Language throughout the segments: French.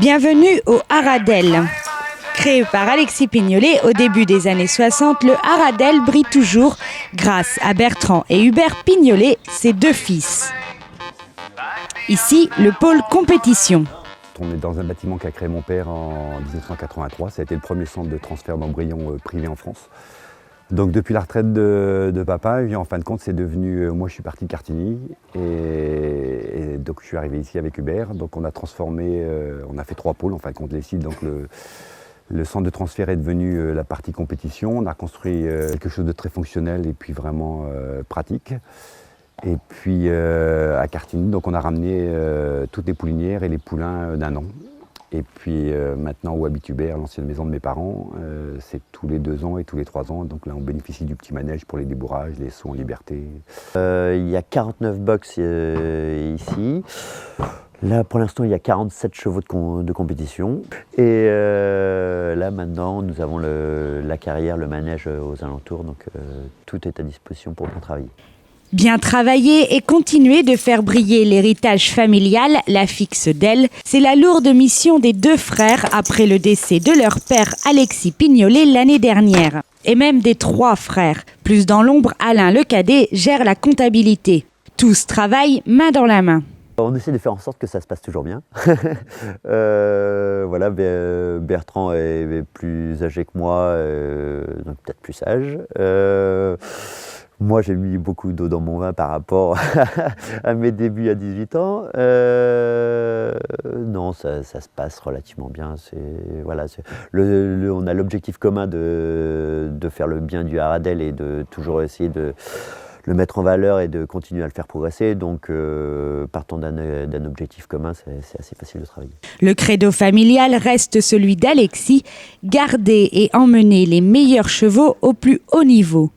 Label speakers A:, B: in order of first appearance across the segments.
A: Bienvenue au Haradelle. Créé par Alexis Pignolet au début des années 60, le Haradelle brille toujours grâce à Bertrand et Hubert Pignolet, ses deux fils. Ici, le pôle compétition.
B: On est dans un bâtiment qu'a créé mon père en 1983. Ça a été le premier centre de transfert d'embryons privé en France. Donc depuis la retraite de papa, en fin de compte, c'est devenu... Moi, je suis parti de Cartigny et donc je suis arrivé ici avec Hubert. Donc on a transformé, on a fait 3 pôles en fin de compte, les sites. Donc le centre de transfert est devenu la partie compétition. On a construit quelque chose de très fonctionnel et puis vraiment pratique. Et puis à Cartigny, donc on a ramené toutes les poulinières et les poulains d'un an. Et puis maintenant où habite Hubert, l'ancienne maison de mes parents, c'est tous les 2 ans et tous les 3 ans. Donc là on bénéficie du petit manège pour les débourrages, les sauts en liberté.
C: Il y a 49 box ici. Là pour l'instant il y a 47 chevaux de compétition. Et là maintenant nous avons la carrière, le manège aux alentours. Donc tout est à disposition pour bien travailler.
A: Bien travailler et continuer de faire briller l'héritage familial, la fixe d'elle, c'est la lourde mission des 2 frères après le décès de leur père Alexis Pignolet l'année dernière. Et même des 3 frères. Plus dans l'ombre, Alain le cadet gère la comptabilité. Tous travaillent main dans la main.
C: On essaie de faire en sorte que ça se passe toujours bien. Voilà, Bertrand est plus âgé que moi, donc peut-être plus sage. Moi, j'ai mis beaucoup d'eau dans mon vin par rapport à mes débuts à 18 ans. Non, ça se passe relativement bien. Voilà, on a l'objectif commun de faire le bien du Haradelle et de toujours essayer de le mettre en valeur et de continuer à le faire progresser. Donc, partant d'un objectif commun, c'est assez facile de travailler.
A: Le credo familial reste celui d'Alexis, garder et emmener les meilleurs chevaux au plus haut niveau.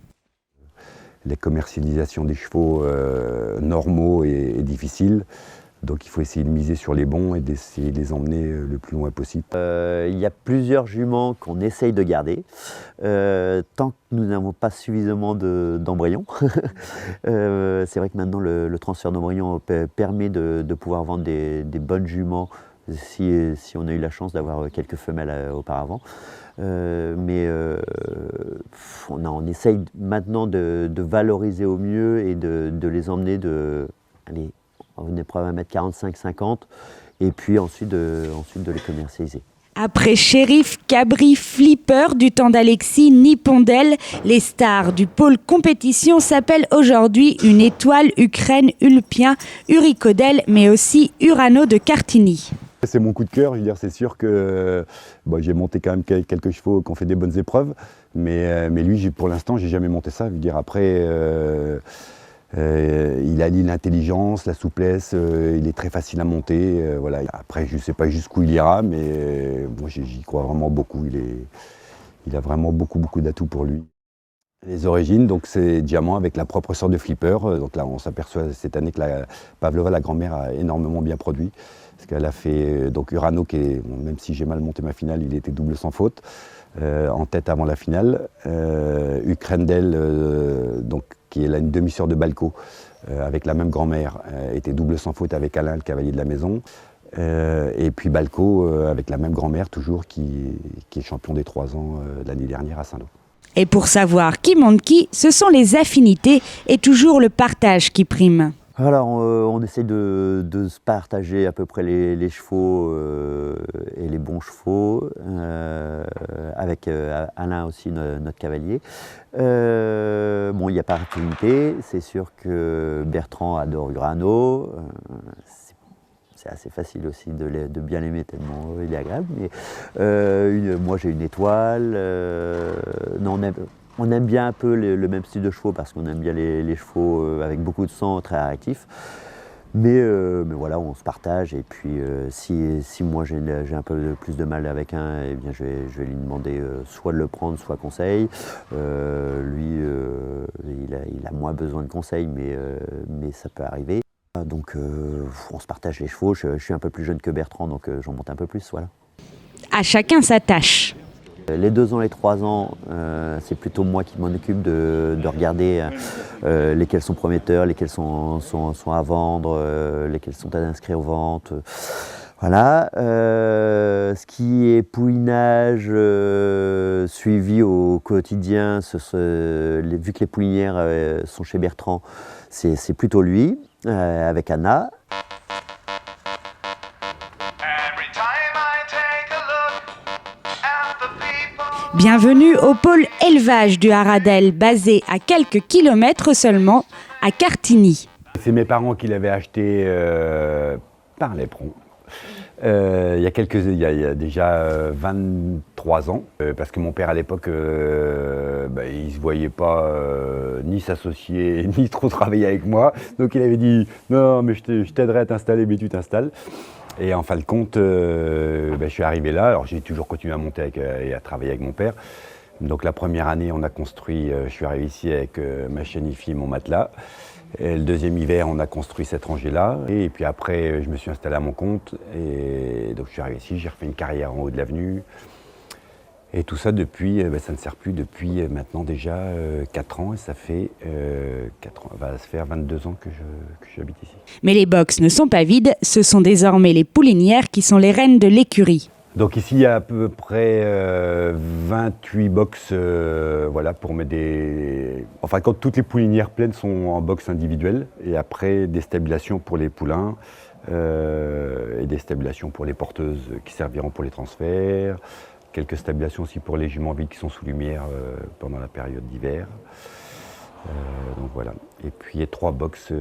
B: La commercialisation des chevaux normaux est difficile, donc il faut essayer de miser sur les bons et d'essayer de les emmener le plus loin possible.
C: Il y a plusieurs juments qu'on essaye de garder, tant que nous n'avons pas suffisamment d'embryons. C'est vrai que maintenant le transfert d'embryons permet de pouvoir vendre des bonnes juments si on a eu la chance d'avoir quelques femelles auparavant. Mais on essaye maintenant de valoriser au mieux et de les emmener allez, on est prêt à mettre 45-50 et puis ensuite de les commercialiser.
A: Après Shérif, Cabri, Flipper du temps d'Alexis, Nippondel, les stars du pôle compétition s'appellent aujourd'hui Une Étoile, Ukraine, Ulpien, Uricodel, mais aussi Urano de Cartigny.
B: C'est mon coup de cœur, je veux dire, c'est sûr que j'ai monté quand même quelques chevaux qui ont fait des bonnes épreuves, mais lui, pour l'instant, j'ai jamais monté ça. Je veux dire, après, il allie l'intelligence, la souplesse, il est très facile à monter. Voilà. Après, je ne sais pas jusqu'où il ira, mais moi, j'y crois vraiment beaucoup. Il a vraiment beaucoup d'atouts pour lui. Les origines, donc c'est Diamant avec la propre sorte de flipper. Donc là, on s'aperçoit cette année que Pavlova, la grand-mère, a énormément bien produit. Parce qu'elle a fait donc Urano, même si j'ai mal monté ma finale, il était double sans faute, en tête avant la finale. Ukrendel, donc, qui est là une demi-sœur de Balco, avec la même grand-mère, était double sans faute avec Alain, le cavalier de la maison. Et puis Balco, avec la même grand-mère, toujours, qui est champion des 3 ans l'année dernière à Saint-Lô.
A: Et pour savoir qui monte qui, ce sont les affinités et toujours le partage qui prime.
C: Alors on essaie de se partager à peu près les chevaux et les bons chevaux, avec Alain aussi, notre cavalier. Bon, il n'y a pas d'affinité, c'est sûr que Bertrand adore Urano. C'est assez facile aussi de bien l'aimer tellement il est agréable. Mais moi j'ai Une Étoile. Non, on aime bien un peu le même style de chevaux parce qu'on aime bien les chevaux avec beaucoup de sang, très réactifs. Mais voilà, on se partage et puis si moi j'ai un peu plus de mal avec un, eh bien je vais lui demander soit de le prendre, soit conseil. Lui, il a moins besoin de conseils, mais ça peut arriver. Donc on se partage les chevaux. Je suis un peu plus jeune que Bertrand, donc j'en monte un peu plus, voilà.
A: À chacun sa tâche.
C: Les 2 ans et 3 ans, c'est plutôt moi qui m'en occupe de regarder lesquels sont prometteurs, lesquels sont à vendre, lesquels sont à inscrire aux ventes. Voilà. Ce qui est poulinage suivi au quotidien, vu que les poulinières sont chez Bertrand, c'est plutôt lui, avec Anna.
A: Bienvenue au pôle élevage du Haradelle, basé à quelques kilomètres seulement, à Cartigny.
B: C'est mes parents qui l'avaient acheté par l'éperon. Il y a déjà 23 ans, parce que mon père à l'époque, il ne se voyait pas ni s'associer, ni trop travailler avec moi. Donc il avait dit « Non, mais je t'aiderai à t'installer, mais tu t'installes ». Et en fin de compte, je suis arrivé là. Alors j'ai toujours continué à monter et à travailler avec mon père. Donc la première année, on a construit, je suis arrivé ici avec ma chaîne IFI et mon matelas. Et le deuxième hiver, on a construit cette rangée-là. Et puis après, je me suis installé à mon compte. Et donc je suis arrivé ici, j'ai refait une carrière en haut de l'avenue. Et tout ça depuis, ça ne sert plus depuis maintenant déjà 4 ans. Et ça fait 4 ans, va se faire 22 ans que j'habite ici.
A: Mais les box ne sont pas vides, ce sont désormais les poulinières qui sont les reines de l'écurie.
B: Donc ici, il y a à peu près 28 box voilà, pour mettre des... Enfin, quand toutes les poulinières pleines sont en box individuelle, et après des stabilations pour les poulains, et des stabilations pour les porteuses qui serviront pour les transferts, quelques stabilations aussi pour les juments vides qui sont sous lumière pendant la période d'hiver. Donc voilà. Et puis 3 box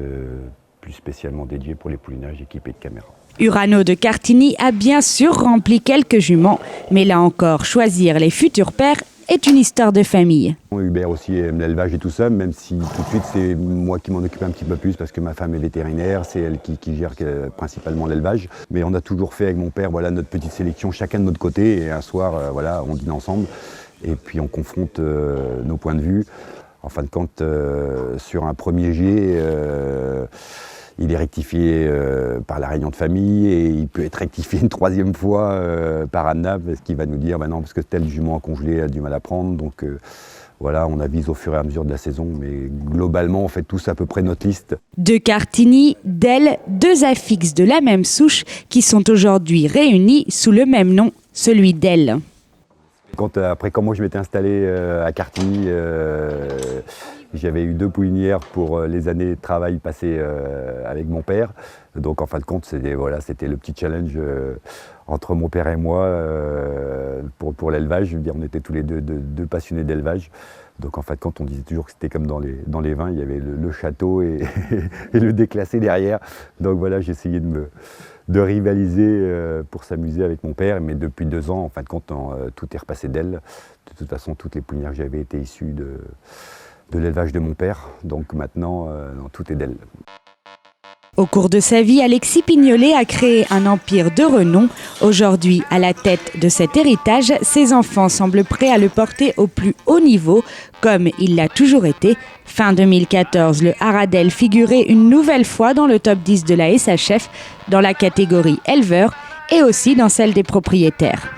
B: plus spécialement dédiées pour les poulinages équipés de caméras.
A: Urano de Cartigny a bien sûr rempli quelques juments, mais là encore, choisir les futurs pères est une histoire de famille.
B: Hubert aussi aime l'élevage et tout ça, même si tout de suite c'est moi qui m'en occupe un petit peu plus parce que ma femme est vétérinaire, c'est elle qui gère principalement l'élevage. Mais on a toujours fait avec mon père voilà, notre petite sélection, chacun de notre côté, et un soir voilà, on dîne ensemble et puis on confronte nos points de vue. En fin de compte, sur un premier jet, il est rectifié par la réunion de famille et il peut être rectifié une 3e fois par Anna parce qu'il va nous dire non, parce que tel jument congelé a du mal à prendre. Donc voilà, on avise au fur et à mesure de la saison, mais globalement on fait tous à peu près notre liste.
A: De Cartigny, d'elle, 2 affixes de la même souche qui sont aujourd'hui réunis sous le même nom, celui d'elle.
B: Après, quand moi je m'étais installé à Cartigny, j'avais eu 2 poulinières pour les années de travail passées avec mon père. Donc en fin de compte, c'était le petit challenge entre mon père et moi pour l'élevage. Je veux dire, on était tous les deux passionnés d'élevage. Donc en fin de compte, on disait toujours que c'était comme dans les vins, il y avait le château et le déclassé derrière. Donc voilà, j'essayais de rivaliser pour s'amuser avec mon père. Mais depuis 2 ans, en fin de compte, tout est repassé d'elle. De toute façon, toutes les poulinières que j'avais étaient issues de l'élevage de mon père. Donc maintenant, tout est d'elle.
A: Au cours de sa vie, Alexis Pignolet a créé un empire de renom. Aujourd'hui, à la tête de cet héritage, ses enfants semblent prêts à le porter au plus haut niveau, comme il l'a toujours été. Fin 2014, le Haradelle figurait une nouvelle fois dans le top 10 de la SHF, dans la catégorie éleveur et aussi dans celle des propriétaires.